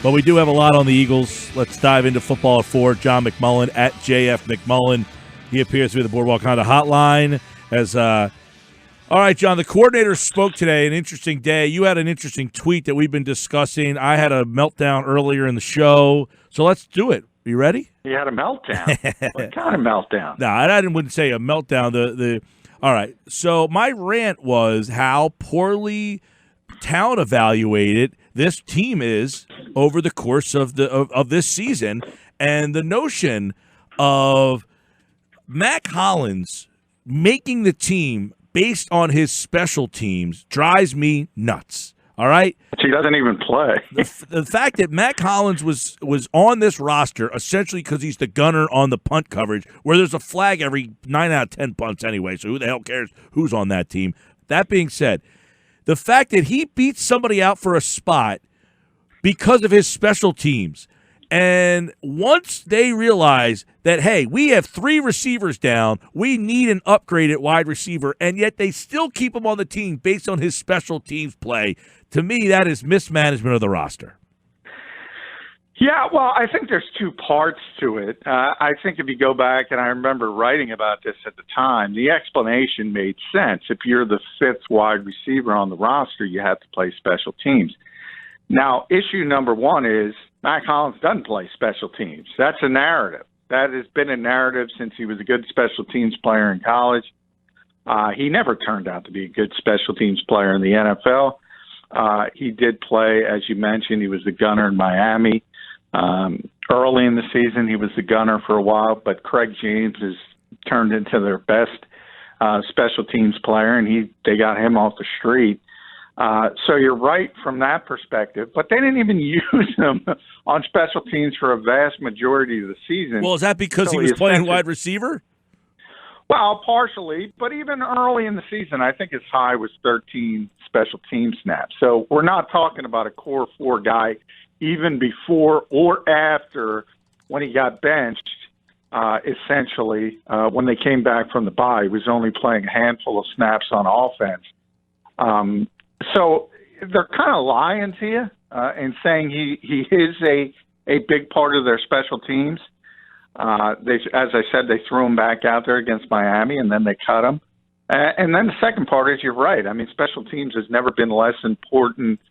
But we do have a lot on the Eagles. Let's dive into football at 4. John McMullen at JF McMullen. He appears to be the Boardwalk Honda hotline. All right, John, the coordinator spoke today, an interesting day. You had an interesting tweet that we've been discussing. I had a meltdown earlier in the show, so let's do it. Are you ready? You had a meltdown? What kind of meltdown? No, I wouldn't say a meltdown. All right, so my rant was how poorly talent evaluated this team is over the course of this season, and the notion of Mack Hollins making the team based on his special teams drives me nuts. All right? He doesn't even play. The fact that Mack Hollins was on this roster essentially because he's the gunner on the punt coverage, where there's a flag every 9 out of 10 punts anyway, so who the hell cares who's on that team? That being said, the fact that he beats somebody out for a spot because of his special teams, and once they realize that, hey, we have 3 receivers down, we need an upgrade at wide receiver, and yet they still keep him on the team based on his special teams play, to me, that is mismanagement of the roster. Yeah, well, I think there's 2 parts to it. I think if you go back, and I remember writing about this at the time, the explanation made sense. If you're the 5th wide receiver on the roster, you have to play special teams. Now, issue number 1 is Mack Hollins doesn't play special teams. That's a narrative. That has been a narrative since he was a good special teams player in college. He never turned out to be a good special teams player in the NFL. He did play, as you mentioned, he was the gunner in Miami. Early in the season, he was the gunner for a while, but Craig James has turned into their best special teams player, and they got him off the street. So you're right from that perspective, but they didn't even use him on special teams for a vast majority of the season. Well, is that because he was playing wide receiver? Well, partially, but even early in the season, I think his high was 13 special team snaps. So we're not talking about a core 4 guy even before or after when he got benched, essentially, when they came back from the bye. He was only playing a handful of snaps on offense. So they're kind of lying to you and saying he is a big part of their special teams. As I said, they threw him back out there against Miami, and then they cut him. And then the second part is, you're right. I mean, special teams has never been less important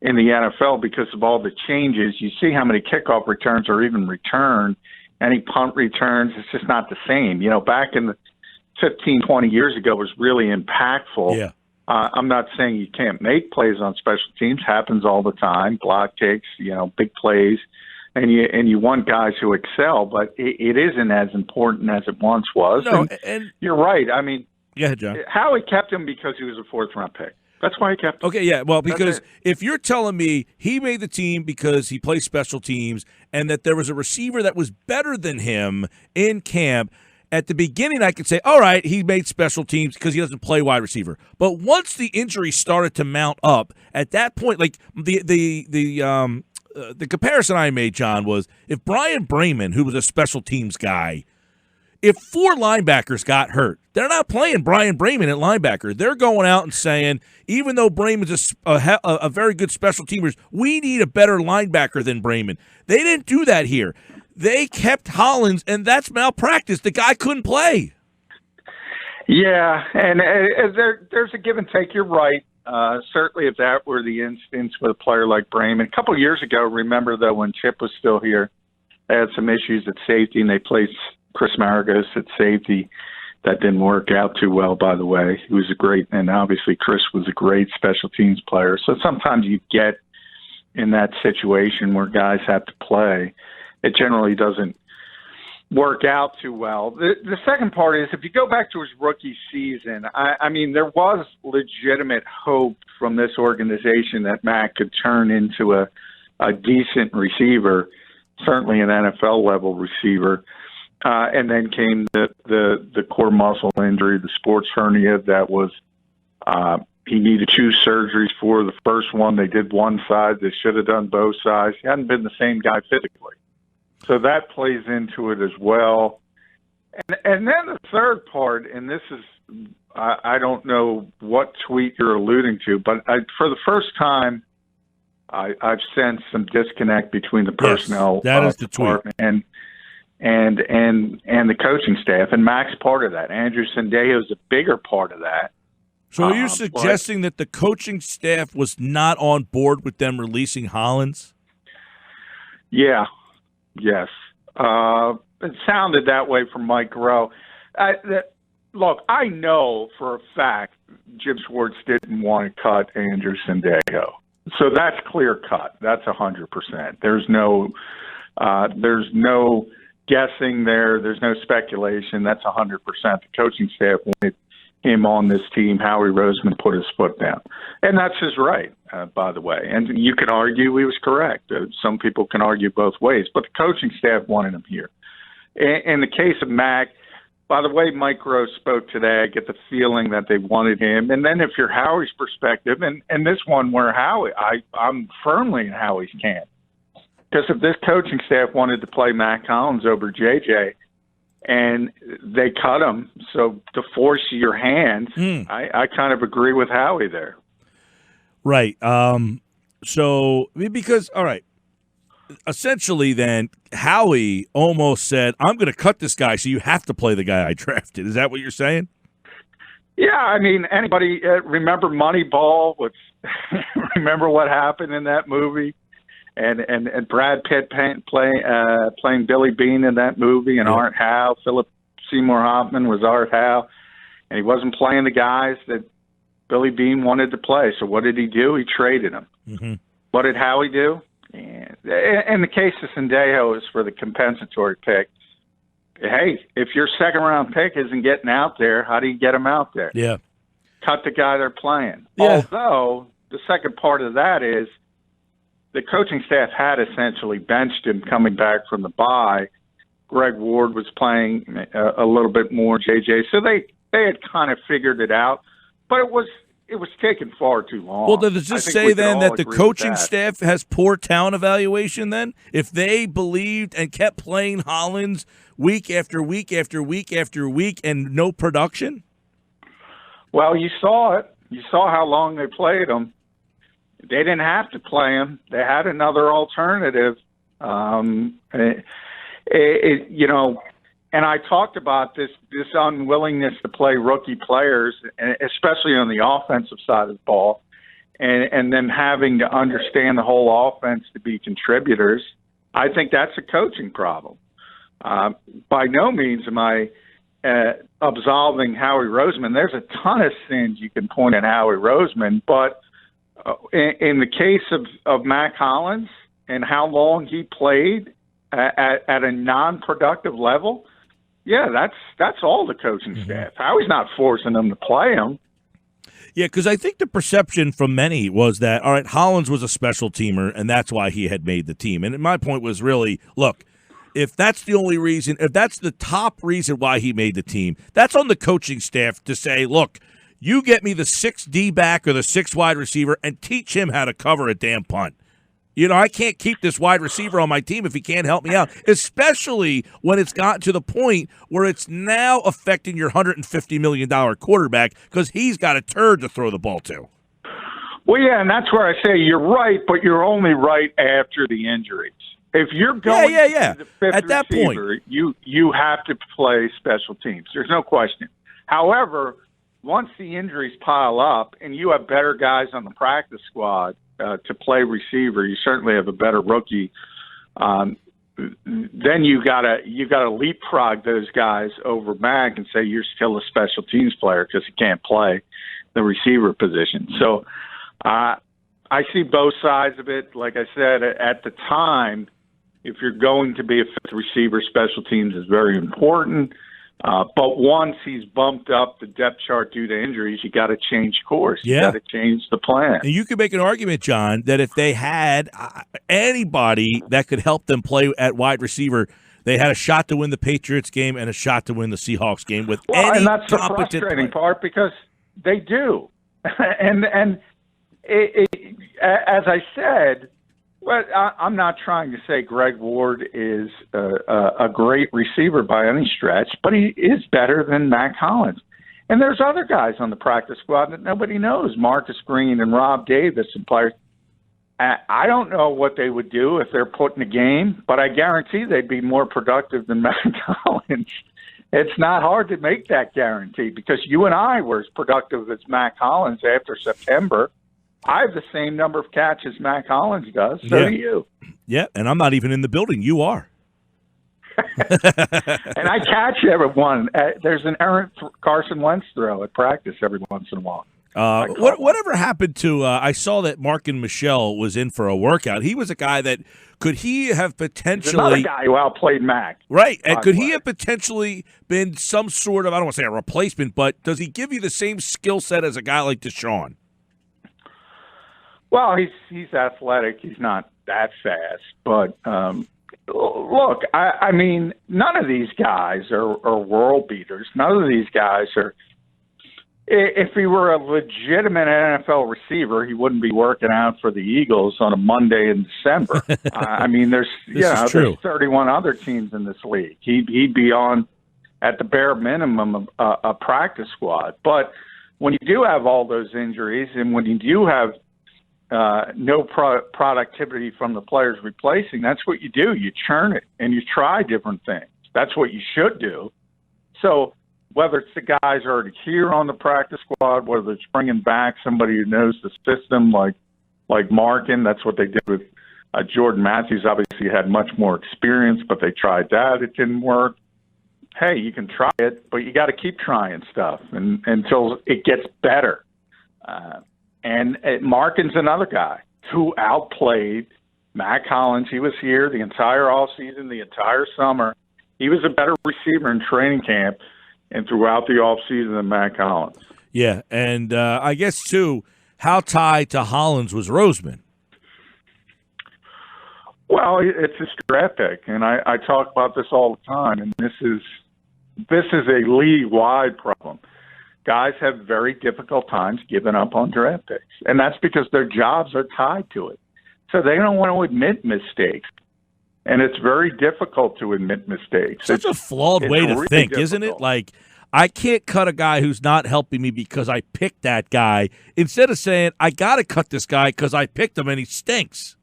in the NFL because of all the changes. You see how many kickoff returns are even returned, any punt returns. It's just not the same. You know, back in the 15, 20 years ago, it was really impactful. Yeah. I'm not saying you can't make plays on special teams. Happens all the time. Block kicks, big plays. And you want guys who excel, but it isn't as important as it once was. No, and you're right. I mean, go ahead, John. Howie kept him because he was a 4th-round pick. That's why he kept him. Okay, yeah. Well, because if you're telling me he made the team because he plays special teams and that there was a receiver that was better than him in camp, at the beginning I could say, all right, he made special teams because he doesn't play wide receiver. But once the injury started to mount up, at that point, like the comparison I made, John, was if Brian Bremen, who was a special teams guy, if 4 linebackers got hurt, they're not playing Brian Bremen at linebacker. They're going out and saying, even though Bremen's a very good special teamer, we need a better linebacker than Bremen. They didn't do that here. They kept Hollins, and that's malpractice. The guy couldn't play. Yeah, and there's a give and take. You're right. Certainly, if that were the instance with a player like Bremen. A couple of years ago, remember, though, when Chip was still here, they had some issues at safety, and they placed Chris Maragos at safety. That didn't work out too well, by the way. He was and obviously Chris was a great special teams player. So sometimes you get in that situation where guys have to play. It generally doesn't work out too well. The second part is, if you go back to his rookie season, I mean, there was legitimate hope from this organization that Mack could turn into a decent receiver, certainly an NFL-level receiver. And then came the core muscle injury, the sports hernia that was he needed 2 surgeries for. The first one, they did one side. They should have done both sides. He hadn't been the same guy physically. So that plays into it as well. And then the third part, and this is, I don't know what tweet you're alluding to, but for the first time I've sensed some disconnect between the personnel that is the department and the coaching staff, and Mack's part of that. Andrew Sendejo is a bigger part of that. So are you suggesting that the coaching staff was not on board with them releasing Hollins? Yeah. Yes. It sounded that way from Mike Rowe. Look, I know for a fact Jim Schwartz didn't want to cut Andrew Sendejo. So that's clear cut. That's 100%. There's no guessing there. There's no speculation. That's 100%. The coaching staff wanted him on this team. Howie Roseman put his foot down. And that's his right, by the way. And you can argue he was correct. Some people can argue both ways. But the coaching staff wanted him here. In the case of Mack, by the way Mike Rowe spoke today, I get the feeling that they wanted him. And then if you're Howie's perspective, and this one where Howie, I'm firmly in Howie's camp. Because if this coaching staff wanted to play Mack Hollins over JJ, and they cut him, so to force your hand, I kind of agree with Howie there. Right. So, because, all right, essentially then Howie almost said, I'm going to cut this guy, so you have to play the guy I drafted. Is that what you're saying? Yeah, I mean, anybody remember Moneyball? Remember what happened in that movie? And Brad Pitt playing Billy Bean in that movie, and Art Howe. Philip Seymour Hoffman was Art Howe, and he wasn't playing the guys that Billy Bean wanted to play. So what did he do? He traded them. Mm-hmm. What did Howie do? And in the case of Sendejo, is for the compensatory pick. Hey, if your second-round pick isn't getting out there, how do you get him out there? Yeah. Cut the guy they're playing. Yeah. Although the second part of that is, the coaching staff had essentially benched him coming back from the bye. Greg Ward was playing a little bit more, JJ. So they had kind of figured it out, but it was taking far too long. Well, does this say then that the coaching staff has poor talent evaluation then? If they believed and kept playing Hollins week after week after week after week and no production? Well, you saw it. You saw how long they played him. They didn't have to play him. They had another alternative. And I talked about this unwillingness to play rookie players, especially on the offensive side of the ball, and them having to understand the whole offense to be contributors. I think that's a coaching problem. By no means am I absolving Howie Roseman. There's a ton of sins you can point at Howie Roseman, but in the case of Mack Hollins and how long he played at a non-productive level, yeah, that's all the coaching staff. Howie's not forcing them to play him. Yeah, because I think the perception from many was that, all right, Hollins was a special teamer, and that's why he had made the team. And my point was really, look, if that's the only reason, if that's the top reason why he made the team, that's on the coaching staff to say, look, you get me the 6 D-back or the 6 wide receiver and teach him how to cover a damn punt. You know, I can't keep this wide receiver on my team if he can't help me out, especially when it's gotten to the point where it's now affecting your $150 million quarterback because he's got a turd to throw the ball to. Well, yeah, and that's where I say you're right, but you're only right after the injuries. If you're going to the fifth at that receiver, point, you have to play special teams. There's no question. However, once the injuries pile up and you have better guys on the practice squad to play receiver, you certainly have a better rookie. Then you gotta leapfrog those guys over Mack and say you're still a special teams player because he can't play the receiver position. So I see both sides of it. Like I said, at the time, if you're going to be a fifth receiver, special teams is very important. But once he's bumped up the depth chart due to injuries, you got to change course. Yeah. You got to change the plan. And you could make an argument, John, that if they had anybody that could help them play at wide receiver, they had a shot to win the Patriots game and a shot to win the Seahawks game with any and that's the competent frustrating player. part because they do. and as I said, well, I'm not trying to say Greg Ward is a great receiver by any stretch, but he is better than Mack Hollins. And there's other guys on the practice squad that nobody knows, Marcus Green and Rob Davis and players. I don't know what they would do if they're put in a game, but I guarantee they'd be more productive than Mack Hollins. It's not hard to make that guarantee because you and I were as productive as Mack Hollins after September. I have the same number of catches Mack Hollins does. So do you. Yeah, and I'm not even in the building. You are. And I catch everyone. There's an errant Carson Wentz throw at practice every once in a while. Whatever happened to? I saw that Mark and Michelle was in for a workout. He was a guy that could he have potentially another guy who outplayed Mack, right? And could he have potentially been some sort of I don't want to say a replacement, but does he give you the same skill set as a guy like Deshaun? Well, he's athletic. He's not that fast, but look, I mean, none of these guys are world beaters. None of these guys are. If he were a legitimate NFL receiver, he wouldn't be working out for the Eagles on a Monday in December. I mean, there's 31 other teams in this league. He'd be on, at the bare minimum, a practice squad. But when you do have all those injuries and when you do have no productivity from the players replacing, that's what you do. You churn it and you try different things. That's what you should do. So whether it's the guys already here on the practice squad, whether it's bringing back somebody who knows the system like Markin, that's what they did with Jordan Matthews. Obviously had much more experience, but they tried that. It didn't work. Hey, you can try it, but you got to keep trying stuff until it gets better. And Markin's another guy who outplayed Mack Hollins. He was here the entire offseason, the entire summer. He was a better receiver in training camp and throughout the offseason than Mack Hollins. Yeah, and I guess, too, how tied to Hollins was Roseman? Well, it's a draft pick, and I talk about this all the time, and this is a league-wide problem. Guys have very difficult times giving up on draft picks, and that's because their jobs are tied to it. So they don't want to admit mistakes, and it's very difficult to admit mistakes. Such a flawed way to think, isn't it? Like, I can't cut a guy who's not helping me because I picked that guy, instead of saying, I got to cut this guy because I picked him and he stinks.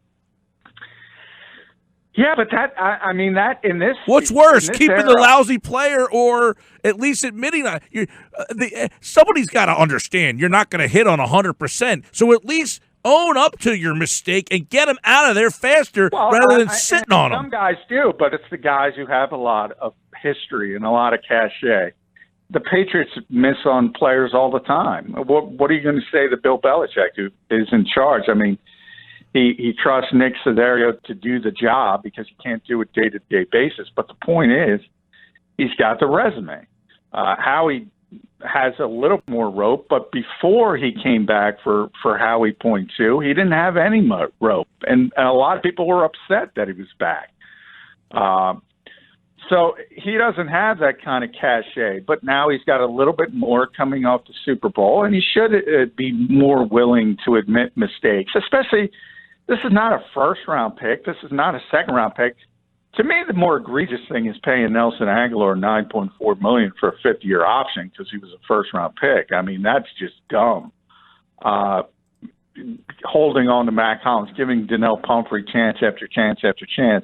Yeah, but I mean, that in this. What's worse, keeping the lousy player or at least admitting that somebody's got to understand you're not going to hit on 100%. So at least own up to your mistake and get them out of there faster rather than sitting on them. Some guys do, but it's the guys who have a lot of history and a lot of cachet. The Patriots miss on players all the time. What are you going to say to Bill Belichick, who is in charge? I mean, he trusts Nick Caserio to do the job because he can't do it day-to-day basis. But the point is, he's got the resume. Howie has a little more rope, but before he came back for Howie point two, he didn't have any rope. And a lot of people were upset that he was back. So he doesn't have that kind of cachet, but now he's got a little bit more coming off the Super Bowl, and he should be more willing to admit mistakes, especially this is not a first-round pick. This is not a second-round pick. To me, the more egregious thing is paying Nelson Aguilar $9.4 million for a fifth-year option because he was a first-round pick. I mean, that's just dumb. Holding on to Mack Hollins, giving Donnell Pumphrey chance after chance after chance.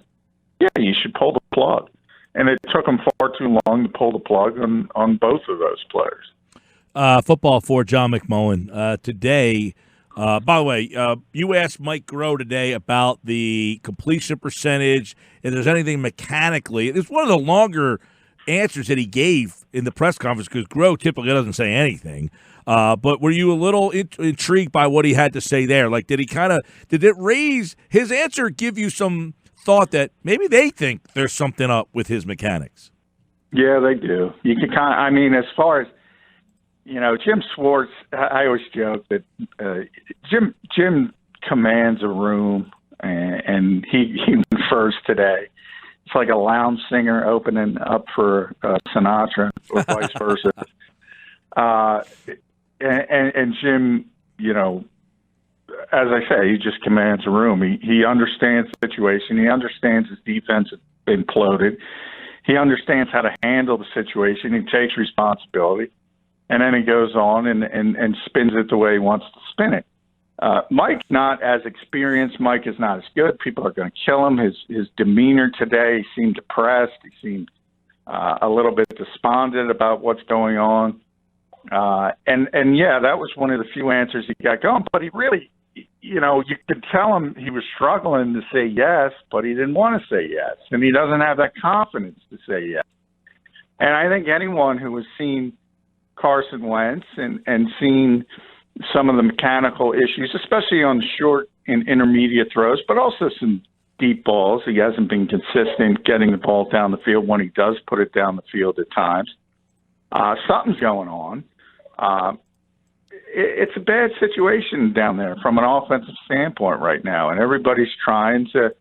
Yeah, you should pull the plug. And it took him far too long to pull the plug on both of those players. Football for John McMullen. Today, by the way, you asked Mike Groh today about the completion percentage, if there's anything mechanically. It's one of the longer answers that he gave in the press conference because Groh typically doesn't say anything. But were you a little intrigued by what he had to say there? Like, did it raise his answer, give you some thought that maybe they think there's something up with his mechanics? Yeah, they do. You can I mean, as far as, Jim Schwartz, I always joke that Jim commands a room, and he refers today. It's like a lounge singer opening up for Sinatra or vice versa. And Jim, as I say, he just commands a room. He understands the situation. He understands his defense imploded. He understands how to handle the situation. He takes responsibility. And then he goes on and spins it the way he wants to spin it. Mike's not as experienced. Mike is not as good. People are going to kill him. His demeanor today seemed depressed. He seemed a little bit despondent about what's going on. And yeah, that was one of the few answers he got going. But he really, you could tell him he was struggling to say yes, but he didn't want to say yes. And he doesn't have that confidence to say yes. And I think anyone who has seen Carson Wentz and seen some of the mechanical issues, especially on short and intermediate throws, but also some deep balls. He hasn't been consistent getting the ball down the field when he does put it down the field at times. Something's going on. It's a bad situation down there from an offensive standpoint right now, and everybody's trying to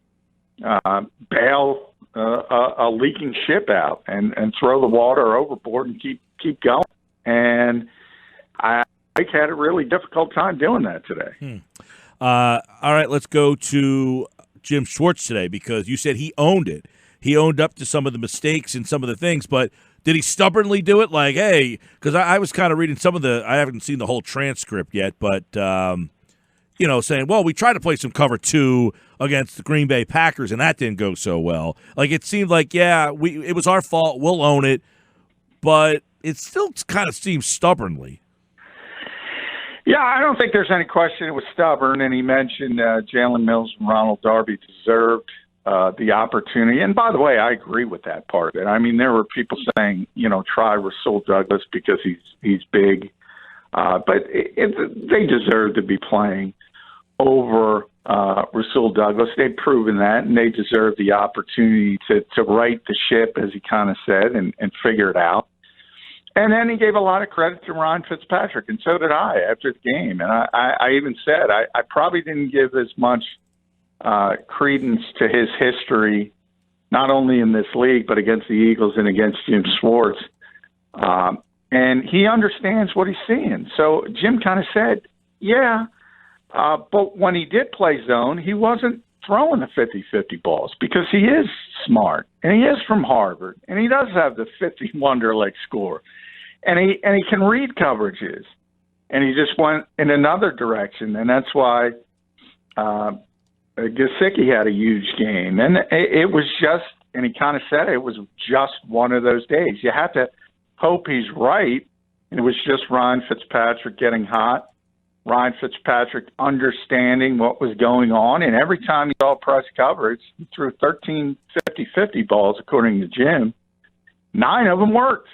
bail a leaking ship out and throw the water overboard and keep going. And Mike had a really difficult time doing that today. All right, let's go to Jim Schwartz today, because you said he owned it. He owned up to some of the mistakes and some of the things, but did he stubbornly do it? Like, hey, because I was kind of reading some of I haven't seen the whole transcript yet, but, saying, well, we tried to play some cover 2 against the Green Bay Packers, and that didn't go so well. Like, it seemed like, it was our fault. We'll own it. But it still kind of seems stubbornly. Yeah, I don't think there's any question it was stubborn. And he mentioned Jalen Mills and Ronald Darby deserved the opportunity. And by the way, I agree with that part of it. I mean, there were people saying, try Rasul Douglas because he's big. But they deserve to be playing over Rasul Douglas. They've proven that, and they deserve the opportunity to right the ship, as he kind of said, and figure it out. And then he gave a lot of credit to Ryan Fitzpatrick, and so did I after the game. And I even said I probably didn't give as much credence to his history, not only in this league, but against the Eagles and against Jim Schwartz. And he understands what he's seeing. So Jim kind of said, but when he did play zone, he wasn't throwing the 50-50 balls because he is smart, and he is from Harvard, and he does have the 50 Wonderlic score. And he can read coverages, and he just went in another direction, and that's why Gesicki had a huge game. And it was just, and he kind of said it was just one of those days. You have to hope he's right. It was just Ryan Fitzpatrick getting hot, Ryan Fitzpatrick understanding what was going on, and every time he saw press coverage, he threw 13 50-50 balls, according to Jim. 9 of them worked.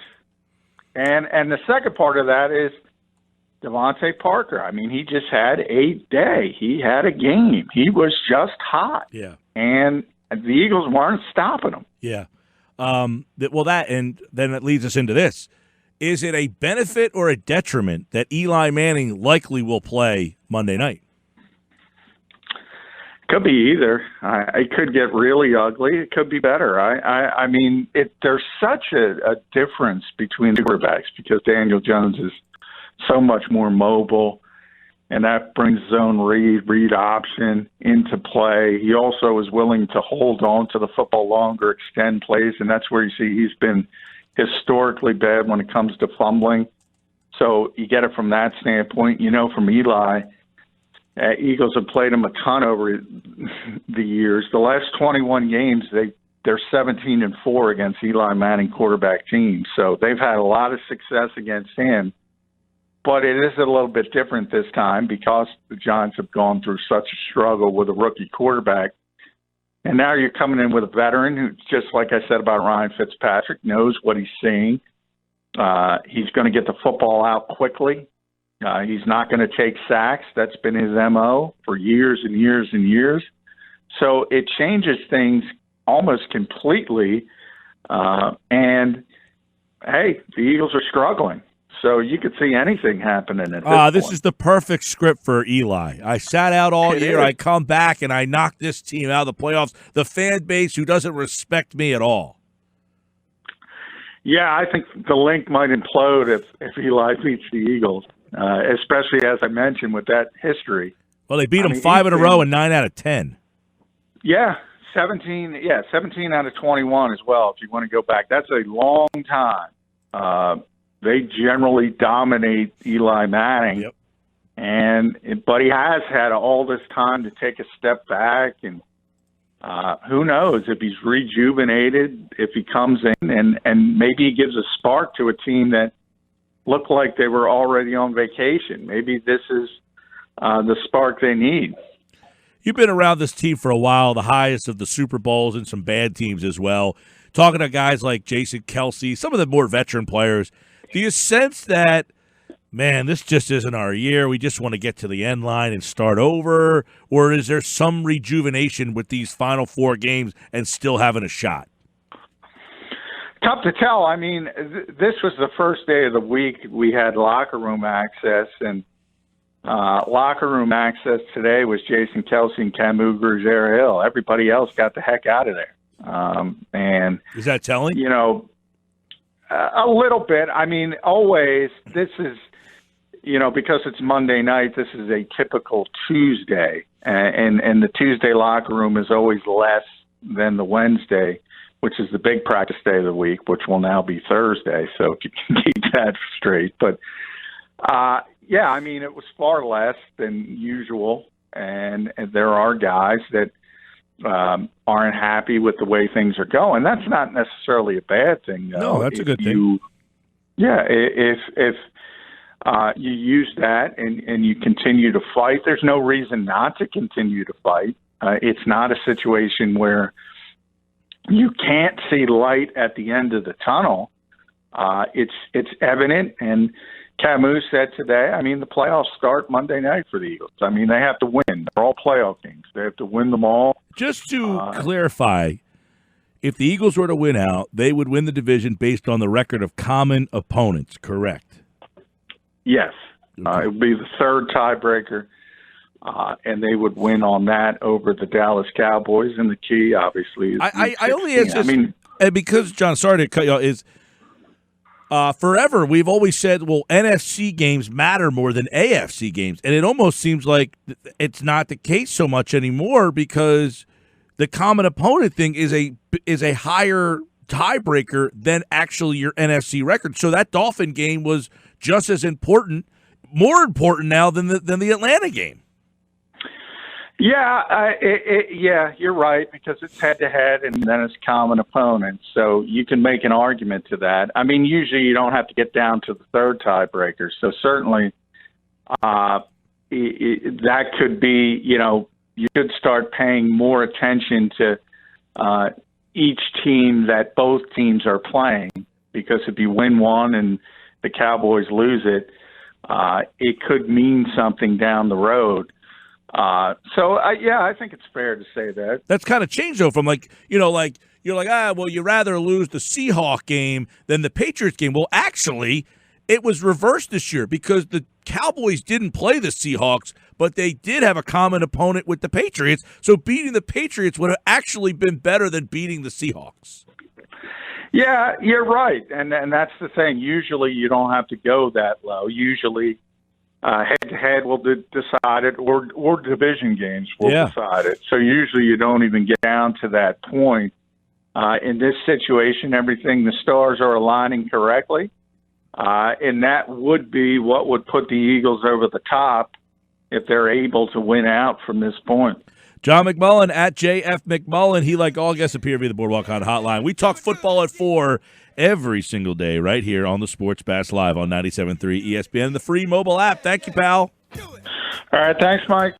And the second part of that is Devontae Parker. I mean, he just had a day. He had a game. He was just hot. Yeah. And the Eagles weren't stopping him. Yeah. And then that leads us into this. Is it a benefit or a detriment that Eli Manning likely will play Monday night? Could be either. It could get really ugly. It could be better. I mean, there's such a difference between the quarterbacks because Daniel Jones is so much more mobile, and that brings zone read option into play. He also is willing to hold on to the football longer, extend plays, and that's where you see he's been historically bad when it comes to fumbling. So you get it from that standpoint. From Eli, Eagles have played him a ton over the years. The last 21 games, they're 17-4 against Eli Manning quarterback teams. So they've had a lot of success against him. But it is a little bit different this time because the Giants have gone through such a struggle with a rookie quarterback. And now you're coming in with a veteran who, just like I said about Ryan Fitzpatrick, knows what he's seeing. He's going to get the football out quickly. He's not going to take sacks. That's been his MO for years and years and years. So it changes things almost completely. And, hey, the Eagles are struggling. So you could see anything happening at this point. This is the perfect script for Eli. I sat out all year. I come back, and I knock this team out of the playoffs. The fan base who doesn't respect me at all. Yeah, I think the link might implode if Eli beats the Eagles, especially, as I mentioned, with that history. Well, they beat them 5 in a row and 9 out of 10. Yeah, 17 out of 21 as well, if you want to go back. That's a long time. They generally dominate Eli Manning. Yep. But he has had all this time to take a step back, and who knows if he's rejuvenated, if he comes in and maybe he gives a spark to a team that looked like they were already on vacation. Maybe this is the spark they need. You've been around this team for a while, the highest of the Super Bowls and some bad teams as well. Talking to guys like Jason Kelce, some of the more veteran players, do you sense that, man, this just isn't our year, we just want to get to the end line and start over? Or is there some rejuvenation with these final 4 games and still having a shot? Tough to tell. I mean, this was the first day of the week we had locker room access, and locker room access today was Jason Kelce and Camus Grugier-Hill. Everybody else got the heck out of there. And is that telling? You know, a little bit. I mean, always this is, you know, because it's Monday night, this is a typical Tuesday, and the Tuesday locker room is always less than the Wednesday, which is the big practice day of the week, which will now be Thursday. So if you can keep that straight, but yeah, I mean, it was far less than usual, and there are guys that aren't happy with the way things are going. That's not necessarily a bad thing, though. No, that's a good thing. Yeah, if you use that and you continue to fight, there's no reason not to continue to fight. It's not a situation where you can't see light at the end of the tunnel. It's evident, and Camus said today, I mean, the playoffs start Monday night for the Eagles. I mean, they have to win. They're all playoff games. They have to win them all. Just to clarify, if the Eagles were to win out, they would win the division based on the record of common opponents, correct? Yes. Okay. It would be the third tiebreaker, and they would win on that over the Dallas Cowboys. And the key, obviously, is I only ask this, and because, John, sorry to cut you off, is forever we've always said, well, NFC games matter more than AFC games, and it almost seems like it's not the case so much anymore because the common opponent thing is a higher tiebreaker than actually your NFC record. So that Dolphin game was just as important, more important now than the Atlanta game. Yeah, yeah, you're right, because it's head-to-head and then it's common opponents. So you can make an argument to that. I mean, usually you don't have to get down to the third tiebreaker. So certainly that could be, you know, you could start paying more attention to each team that both teams are playing, because if you win one and the Cowboys lose it, it could mean something down the road. Yeah, I think it's fair to say that. That's kind of changed, though, from you're like, well, you'd rather lose the Seahawks game than the Patriots game. Well, actually, it was reversed this year because the Cowboys didn't play the Seahawks, but they did have a common opponent with the Patriots. So beating the Patriots would have actually been better than beating the Seahawks. Yeah, you're right. And that's the thing. Usually you don't have to go that low. Usually head-to-head will decide it, or division games will decide it. So usually you don't even get down to that point. In this situation, the stars are aligning correctly, and that would be what would put the Eagles over the top if they're able to win out from this point. John McMullen at JF McMullen. He, like all guests, appear via the Boardwalk Hunt Hotline. We talk football at 4 every single day right here on the Sports Bash Live on 97.3 ESPN, the free mobile app. Thank you, pal. All right, thanks, Mike.